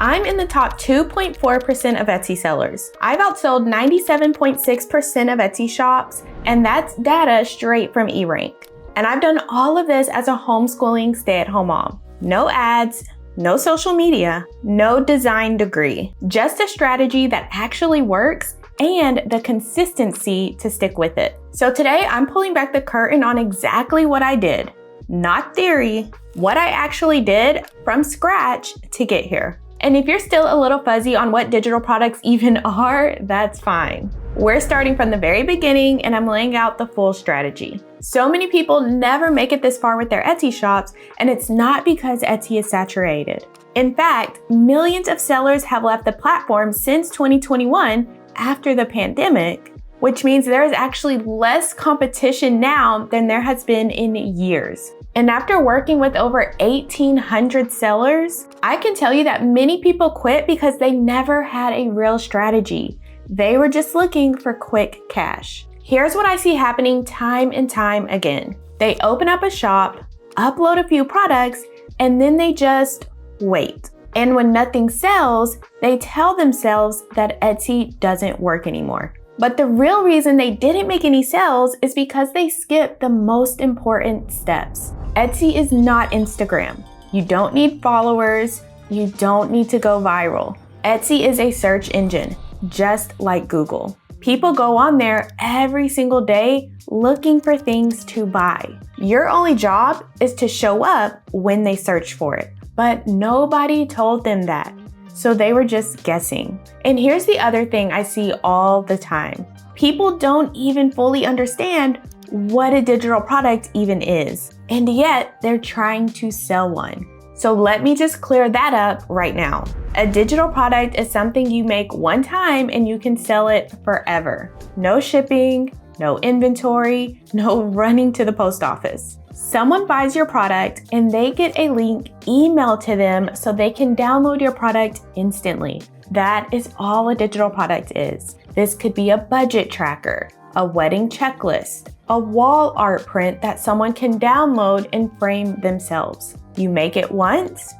I'm in the top 2.4% of Etsy sellers. I've outsold 97.6% of Etsy shops, and that's data straight from eRank. And I've done all of this as a homeschooling stay-at-home mom. No ads, no social media, no design degree, just a strategy that actually works and the consistency to stick with it. So today I'm pulling back the curtain on exactly what I did, not theory, what I actually did from scratch to get here. And if you're still a little fuzzy on what digital products even are, that's fine. We're starting from the very beginning and I'm laying out the full strategy. So many people never make it this far with their Etsy shops, and it's not because Etsy is saturated. In fact, millions of sellers have left the platform since 2021 after the pandemic, which means there is actually less competition now than there has been in years. And after working with over 1,800 sellers, I can tell you that many people quit because they never had a real strategy. They were just looking for quick cash. Here's what I see happening time and time again. They open up a shop, upload a few products, and then they just wait. And when nothing sells, they tell themselves that Etsy doesn't work anymore. But the real reason they didn't make any sales is because they skipped the most important steps. Etsy is not Instagram. You don't need followers. You don't need to go viral. Etsy is a search engine, just like Google. People go on there every single day looking for things to buy. Your only job is to show up when they search for it. But nobody told them that. So they were just guessing. And here's the other thing I see all the time. People don't even fully understand what a digital product even is. And yet they're trying to sell one. So let me just clear that up right now. A digital product is something you make one time and you can sell it forever. No shipping, no inventory, no running to the post office. Someone buys your product and they get a link emailed to them so they can download your product instantly. That is all a digital product is. This could be a budget tracker, a wedding checklist, a wall art print that someone can download and frame themselves. You make it once,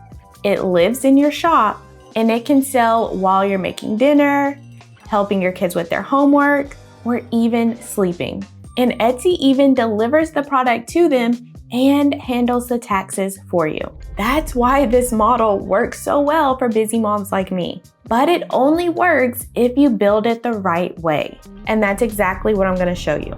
it lives in your shop, and it can sell while you're making dinner, helping your kids with their homework, or even sleeping. And Etsy even delivers the product to them and handles the taxes for you. That's why this model works so well for busy moms like me. But it only works if you build it the right way. And that's exactly what I'm gonna show you.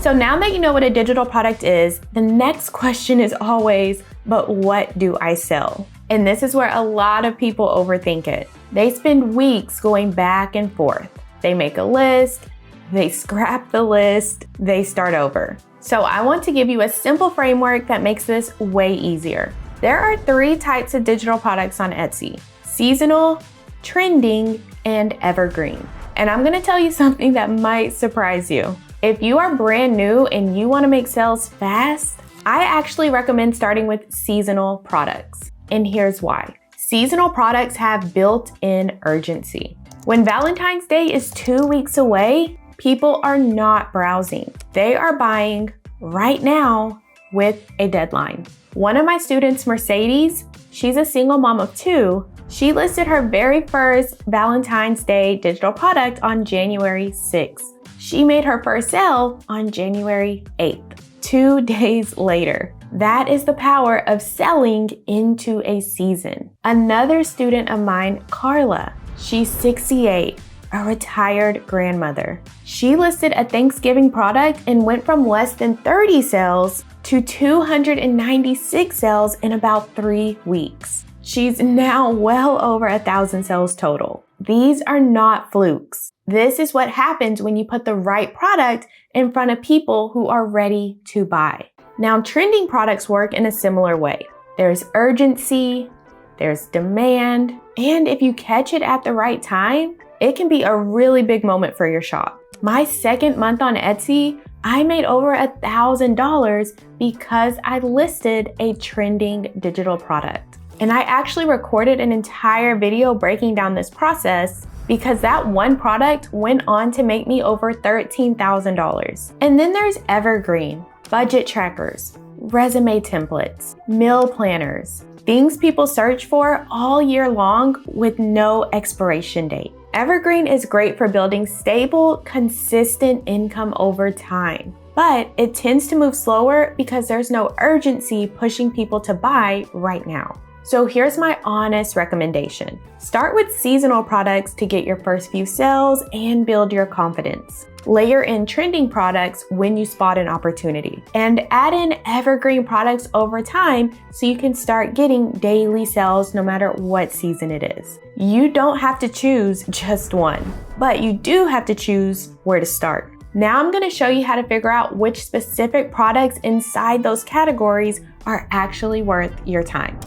So now that you know what a digital product is, the next question is always, but what do I sell? And this is where a lot of people overthink it. They spend weeks going back and forth. They make a list, they scrap the list, they start over. So I want to give you a simple framework that makes this way easier. There are 3 types of digital products on Etsy: seasonal, trending, and evergreen. And I'm gonna tell you something that might surprise you. If you are brand new and you wanna make sales fast, I actually recommend starting with seasonal products. And here's why. Seasonal products have built-in urgency. When Valentine's Day is 2 weeks away, people are not browsing. They are buying right now with a deadline. One of my students, Mercedes, she's a single mom of 2. She listed her very first Valentine's Day digital product on January 6th. She made her first sale on January 8th, 2 days later. That is the power of selling into a season. Another student of mine, Carla, she's 68, a retired grandmother. She listed a Thanksgiving product and went from less than 30 sales to 296 sales in about 3 weeks. She's now well over 1,000 sales total. These are not flukes. This is what happens when you put the right product in front of people who are ready to buy. Now, trending products work in a similar way. There's urgency, there's demand, and if you catch it at the right time, it can be a really big moment for your shop. My second month on Etsy, I made over $1,000 because I listed a trending digital product. And I actually recorded an entire video breaking down this process because that one product went on to make me over $13,000. And then there's evergreen, budget trackers, resume templates, meal planners, things people search for all year long with no expiration date. Evergreen is great for building stable, consistent income over time, but it tends to move slower because there's no urgency pushing people to buy right now. So here's my honest recommendation. Start with seasonal products to get your first few sales and build your confidence. Layer in trending products when you spot an opportunity, and add in evergreen products over time so you can start getting daily sales no matter what season it is. You don't have to choose just one, but you do have to choose where to start. Now I'm going to show you how to figure out which specific products inside those categories are actually worth your time.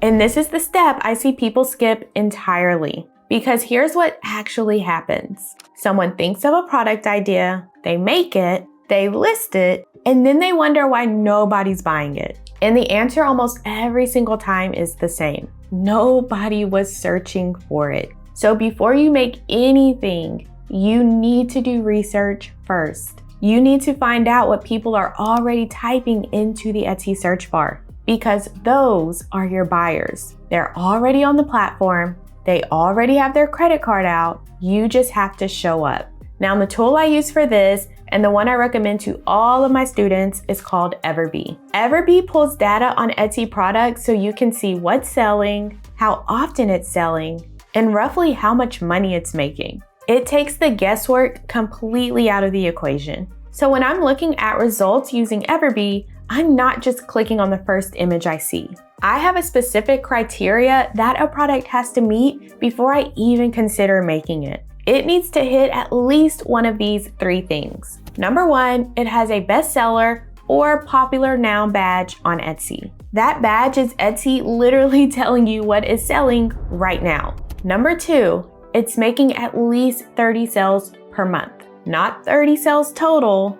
And this is the step I see people skip entirely, because here's what actually happens. Someone thinks of a product idea, they make it, they list it, and then they wonder why nobody's buying it. And the answer almost every single time is the same. Nobody was searching for it. So before you make anything, you need to do research first. You need to find out what people are already typing into the Etsy search bar, because those are your buyers. They're already on the platform. They already have their credit card out. You just have to show up. Now, the tool I use for this, and the one I recommend to all of my students, is called Everbee. Everbee pulls data on Etsy products so you can see what's selling, how often it's selling, and roughly how much money it's making. It takes the guesswork completely out of the equation. So when I'm looking at results using Everbee, I'm not just clicking on the first image I see. I have a specific criteria that a product has to meet before I even consider making it. It needs to hit at least one of these three things. Number one, it has a bestseller or popular now badge on Etsy. That badge is Etsy literally telling you what is selling right now. Number two, it's making at least 30 sales per month. Not 30 sales total,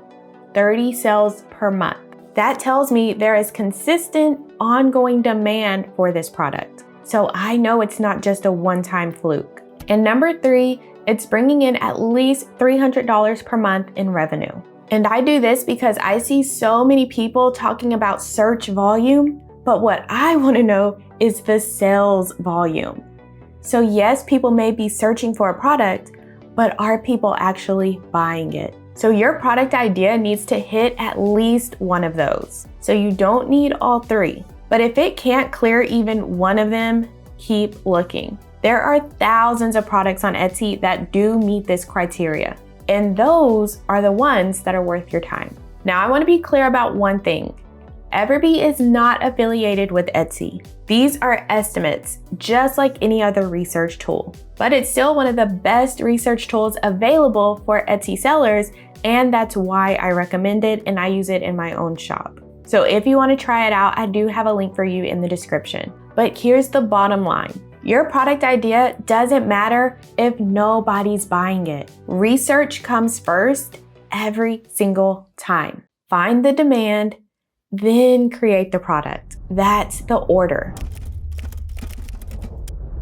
30 sales per month. That tells me there is consistent, ongoing demand for this product. So I know it's not just a one-time fluke. And number three, it's bringing in at least $300 per month in revenue. And I do this because I see so many people talking about search volume, but what I want to know is the sales volume. So yes, people may be searching for a product, but are people actually buying it? So your product idea needs to hit at least one of those. So you don't need all three. But if it can't clear even one of them, keep looking. There are thousands of products on Etsy that do meet this criteria, and those are the ones that are worth your time. Now I want to be clear about one thing. Everbee is not affiliated with Etsy. These are estimates, just like any other research tool. But it's still one of the best research tools available for Etsy sellers, and that's why I recommend it and I use it in my own shop. So if you want to try it out, I do have a link for you in the description. But here's the bottom line. Your product idea doesn't matter if nobody's buying it. Research comes first every single time. Find the demand, then create the product. That's the order.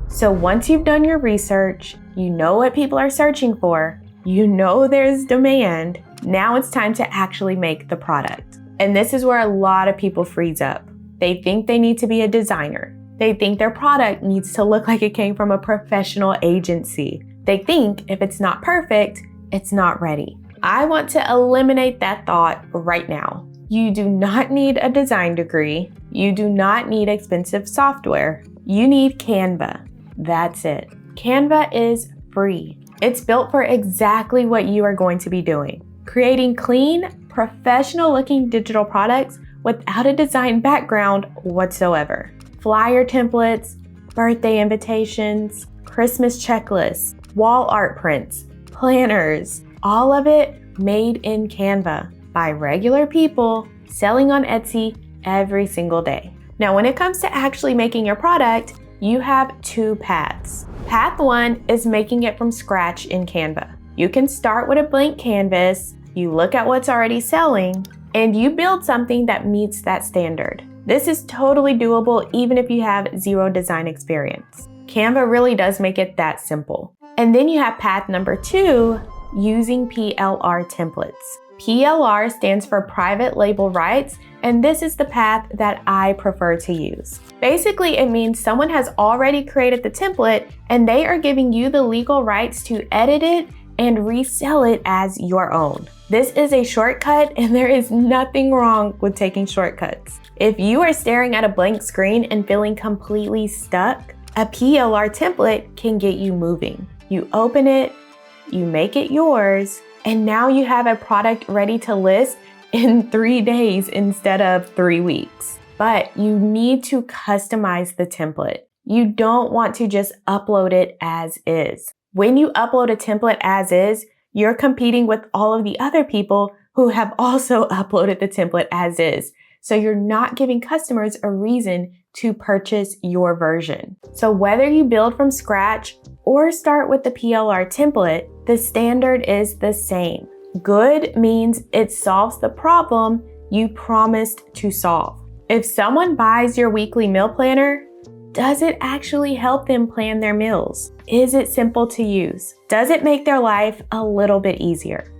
So once you've done your research, you know what people are searching for, you know there's demand, now it's time to actually make the product. And this is where a lot of people freeze up. They think they need to be a designer. They think their product needs to look like it came from a professional agency. They think if it's not perfect, it's not ready. I want to eliminate that thought right now. You do not need a design degree. You do not need expensive software. You need Canva. That's it. Canva is free. It's built for exactly what you are going to be doing. Creating clean, professional-looking digital products without a design background whatsoever. Flyer templates, birthday invitations, Christmas checklists, wall art prints, planners, all of it made in Canva by regular people selling on Etsy every single day. Now, when it comes to actually making your product, you have two paths. Path one is making it from scratch in Canva. You can start with a blank canvas, you look at what's already selling, and you build something that meets that standard. This is totally doable even if you have zero design experience. Canva really does make it that simple. And then you have path number two, using PLR templates. PLR stands for private label rights, and this is the path that I prefer to use. Basically, it means someone has already created the template and they are giving you the legal rights to edit it and resell it as your own. This is a shortcut, and there is nothing wrong with taking shortcuts. If you are staring at a blank screen and feeling completely stuck, a PLR template can get you moving. You open it, you make it yours, and now you have a product ready to list in 3 days instead of 3 weeks. But you need to customize the template. You don't want to just upload it as is. When you upload a template as is, you're competing with all of the other people who have also uploaded the template as is. So you're not giving customers a reason to purchase your version. So whether you build from scratch or start with the PLR template, the standard is the same. Good means it solves the problem you promised to solve. If someone buys your weekly meal planner, does it actually help them plan their meals? Is it simple to use? Does it make their life a little bit easier?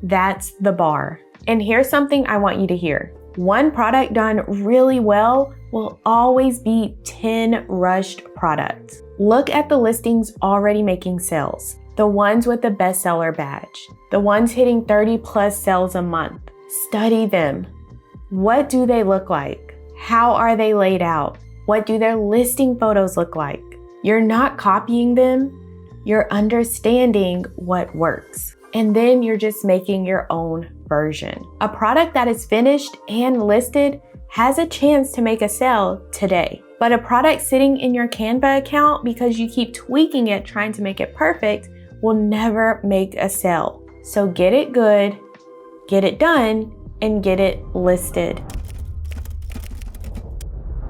That's the bar. And here's something I want you to hear. One product done really well will always beat 10 rushed products. Look at the listings already making sales. The ones with the bestseller badge. The ones hitting 30+ sales a month. Study them. What do they look like? How are they laid out? What do their listing photos look like? You're not copying them, you're understanding what works. And then you're just making your own version. A product that is finished and listed has a chance to make a sale today. But a product sitting in your Canva account because you keep tweaking it, trying to make it perfect, will never make a sale. So get it good, get it done, and get it listed.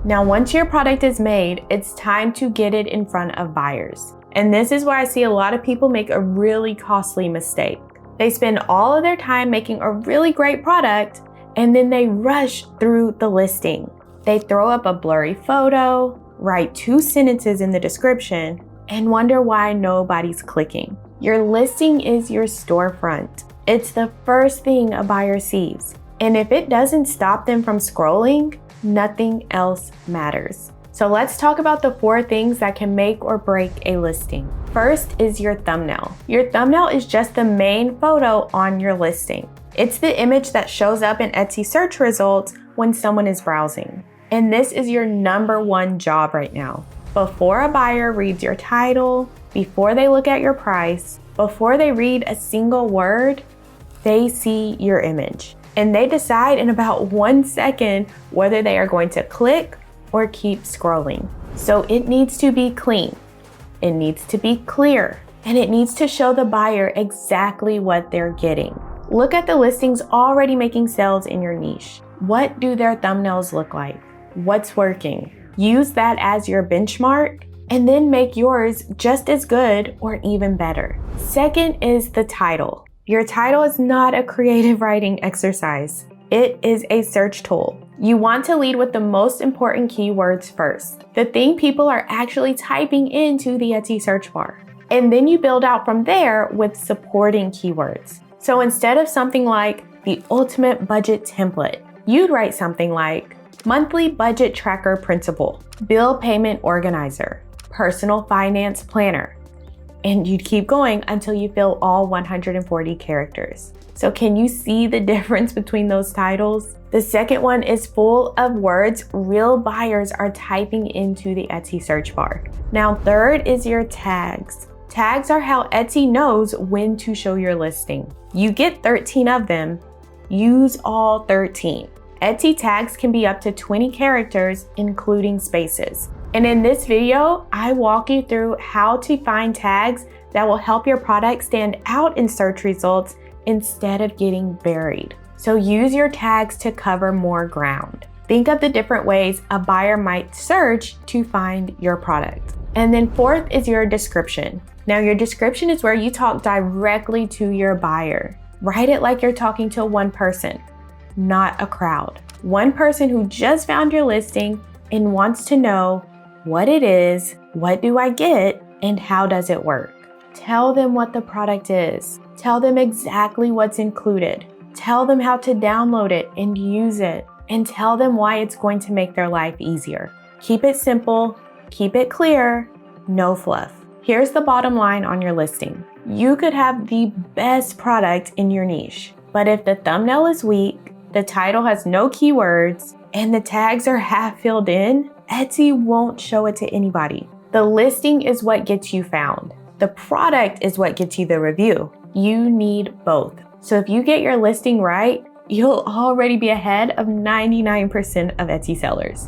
Now, once your product is made, it's time to get it in front of buyers. And this is where I see a lot of people make a really costly mistake. They spend all of their time making a really great product, and then they rush through the listing. They throw up a blurry photo, write 2 sentences in the description, and wonder why nobody's clicking. Your listing is your storefront. It's the first thing a buyer sees. And if it doesn't stop them from scrolling, nothing else matters. So let's talk about the 4 things that can make or break a listing. First is your thumbnail. Your thumbnail is just the main photo on your listing. It's the image that shows up in Etsy search results when someone is browsing. And this is your #1 job right now. Before a buyer reads your title, before they look at your price, before they read a single word, they see your image. And they decide in about 1 second whether they are going to click or keep scrolling. So it needs to be clean, it needs to be clear, and it needs to show the buyer exactly what they're getting. Look at the listings already making sales in your niche. What do their thumbnails look like? What's working? Use that as your benchmark and then make yours just as good or even better. Second is the title. Your title is not a creative writing exercise. It is a search tool. You want to lead with the most important keywords first, the thing people are actually typing into the Etsy search bar. And then you build out from there with supporting keywords. So instead of something like the ultimate budget template, you'd write something like monthly budget tracker principle, bill payment organizer, personal finance planner. And you'd keep going until you fill all 140 characters. So can you see the difference between those titles? The second one is full of words real buyers are typing into the Etsy search bar. Now, third is your tags. Tags are how Etsy knows when to show your listing. You get 13 of them, use all 13. Etsy tags can be up to 20 characters, including spaces. And in this video, I walk you through how to find tags that will help your product stand out in search results instead of getting buried. So use your tags to cover more ground. Think of the different ways a buyer might search to find your product. And then fourth is your description. Now, your description is where you talk directly to your buyer. Write it like you're talking to one person, not a crowd. One person who just found your listing and wants to know what it is, what do I get, and how does it work. Tell them what the product is. Tell them exactly what's included. Tell them how to download it and use it, and tell them why it's going to make their life easier. Keep it simple, keep it clear, no fluff. Here's the bottom line on your listing. You could have the best product in your niche, but if the thumbnail is weak, the title has no keywords, and the tags are half filled in, Etsy won't show it to anybody. The listing is what gets you found. The product is what gets you the review. You need both. So if you get your listing right, you'll already be ahead of 99% of Etsy sellers.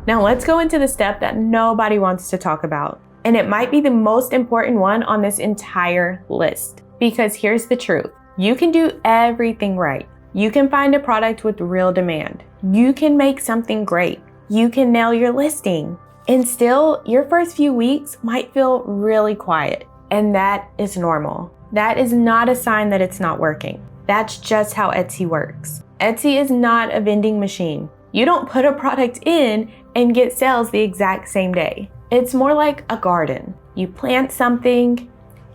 Now let's go into the step that nobody wants to talk about. And it might be the most important one on this entire list. Because here's the truth. You can do everything right. You can find a product with real demand. You can make something great. You can nail your listing. And still, your first few weeks might feel really quiet. And that is normal. That is not a sign that it's not working. That's just how Etsy works. Etsy is not a vending machine. You don't put a product in and get sales the exact same day. It's more like a garden. You plant something,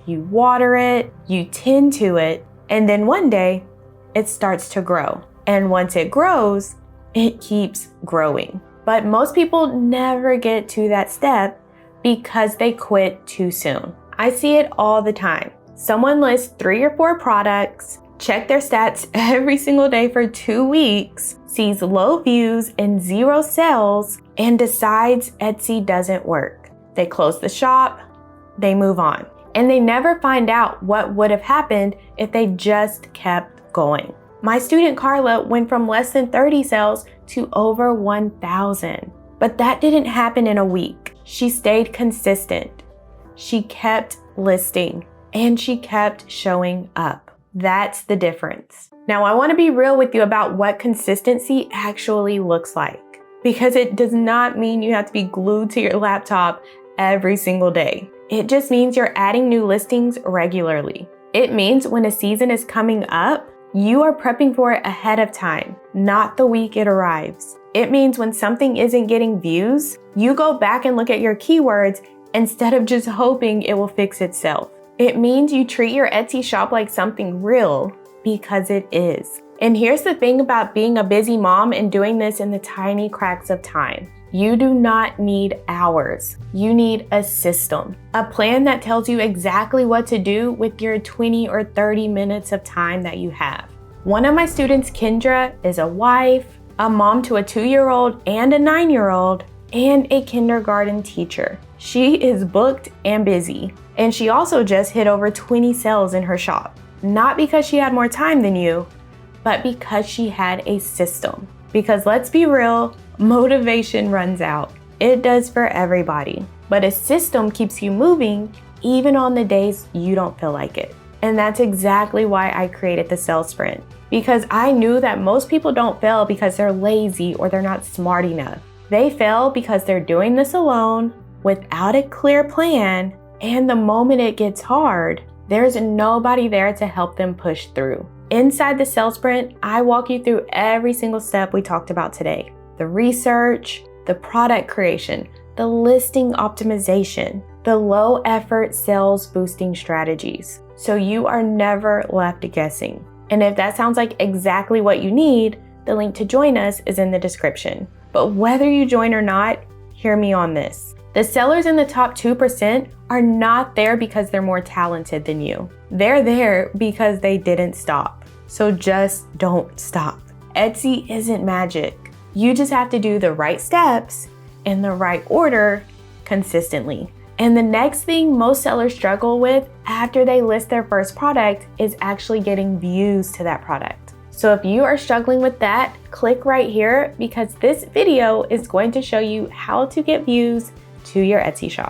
you water it, you tend to it, and then one day it starts to grow. And once it grows, it keeps growing. But most people never get to that step because they quit too soon. I see it all the time. Someone lists 3 or 4 products, check their stats every single day for 2 weeks, sees low views and 0 sales, and decides Etsy doesn't work. They close the shop, they move on, and they never find out what would have happened if they just kept going. My student Carla went from less than 30 sales to over 1,000, but that didn't happen in a week. She stayed consistent. She kept listing and she kept showing up. That's the difference. Now, I want to be real with you about what consistency actually looks like, because it does not mean you have to be glued to your laptop every single day. It just means you're adding new listings regularly. It means when a season is coming up, you are prepping for it ahead of time, not the week it arrives. It means when something isn't getting views, you go back and look at your keywords instead of just hoping it will fix itself. It means you treat your Etsy shop like something real, because it is. And here's the thing about being a busy mom and doing this in the tiny cracks of time. You do not need hours. You need a system, a plan that tells you exactly what to do with your 20 or 30 minutes of time that you have. One of my students, Kendra, is a wife, a mom to a 2-year-old and a 9-year-old, and a kindergarten teacher. She is booked and busy. And she also just hit over 20 sales in her shop. Not because she had more time than you, but because she had a system. Because let's be real, motivation runs out. It does for everybody. But a system keeps you moving even on the days you don't feel like it. And that's exactly why I created the sales sprint. Because I knew that most people don't fail because they're lazy or they're not smart enough. They fail because they're doing this alone without a clear plan. And the moment it gets hard, there's nobody there to help them push through. Inside the sales sprint, I walk you through every single step we talked about today. The research, the product creation, the listing optimization, the low effort sales boosting strategies. So you are never left guessing. And if that sounds like exactly what you need, the link to join us is in the description. But whether you join or not, hear me on this. The sellers in the top 2% are not there because they're more talented than you. They're there because they didn't stop. So just don't stop. Etsy isn't magic. You just have to do the right steps in the right order consistently. And the next thing most sellers struggle with after they list their first product is actually getting views to that product. So if you are struggling with that, click right here because this video is going to show you how to get views to your Etsy shop.